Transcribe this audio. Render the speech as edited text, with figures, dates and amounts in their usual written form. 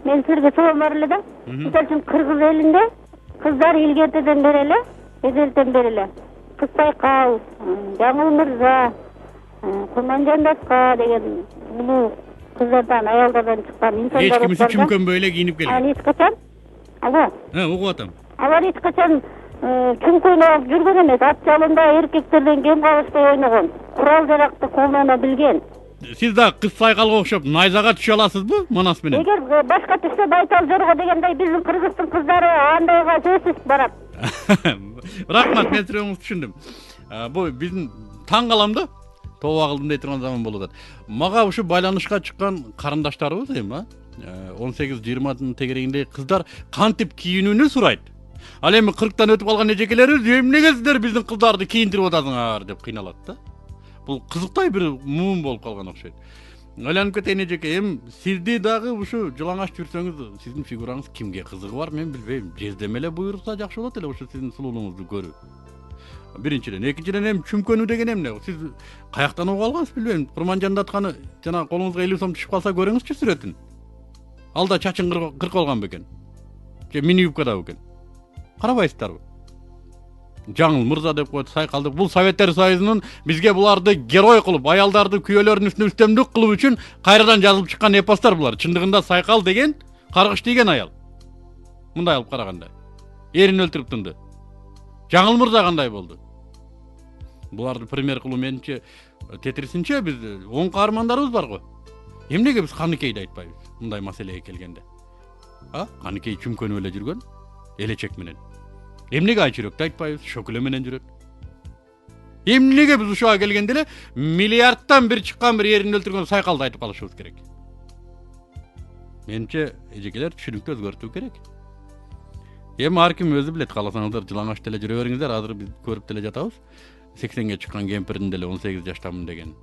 мен силерге суроо бар эле да. Мисалы үчүн кыргыз элинде кыздар илгертеден бери эле, эзелтен бери эле Кыз Сайкал, Жаңыл Мырза, Курманжан Даска деген муну кыздардан, аялдардан чыккан инсандар. Эч кимиси чүмкөнбөй эле кийинип келген. Ал эч качан? Алло. Угуп атам. Алар эч качан чүмкөн алып жүргөн эмес. Ат жалында эркектерден кем калышпай ойногон. Курал жаракты колдоно билген. Сиз да Кыз Сайкалга окшоп найзага түшө аласызбы манас менен? Эгер башка түшсө байтал жорго дегендей биздин Кыргыздын кыздары андайга сөзсүз барат. Рахмат, мен сурооңузду түшүндүм. Бул биздин таң калам да. Тоба кылдым дей турган заман болуп атат. Мага ушу байланышка чыккан карындаштарыбыз эми 18-20 тегерегинде кыздар кантип кийинүүнү сурайт. Ал эми 40тан өтүп калган эжекелерибиз эмнеге сиздер биздин кыздарды кийинтирип атасыңар деп кыйналат да. Бул кызыктай бир муун болуп калган окшойт. Айланып кетейин эжеке, эми сизди дагы ушу жылаңач жүрсөңүз, сиздин фигураңыз кимге кызыгы бар, мен билбейм. Жездем эле буйрукса жакшы болот эле ушу сиздин сулуулугуңузду көрүү. Биринчиден, экинчиден эми чүмкөнүү деген эмне? Сиз каяктан угуп алгансыз билбейм. Курманжан Датканы жана колуңузга 50 сом түшүп калса көрүңүзчү сүрөтүн. Алда чачын кырк болгон бекен. Же мини юбкада бекен. Карабайсыздарбы? Жаңыл Мырза деп койду, Сайкал деп. Бул Советтер Союзунун бизге буларды герой кылып, аялдарды күйөөлөрдүн үстүнө үстөмдүк кылуу үчүн кайрадан жазылып чыккан эпостор булар. Чындыгында Сайкал деген каргыш тийген аял. Мындай алып караганда. Эрин өлтүрүп тынды. Жаңыл Мырза кандай болду? Буларды пример кылуу менимче тетирисинче биз оң каармандарыбыз бар го. Эмнеге биз Каныкейди айтпайбыз мындай маселеге келгенде? Каныкей чүмкөнүп эле жүргөн, элечек менен. Эмнеге Айчүрөктү айтпайбыз, Шөкүлө менен жүрөт? Эмнеге биз ушуга келгенде эле миллиардтан бир чыккан бир эрин өлтүргөн Сайкалды айтып калышыбыз керек? Менимче эжекелер түшүнүктү өзгөртүү керек. Эми ар ким өзү билет, кааласаңыздар жылаңач деле жүрө бериңиздер. Азыр биз көрүп деле жатабыз. 80ге чыккан кемпирдин деле 18 жаштамын деген.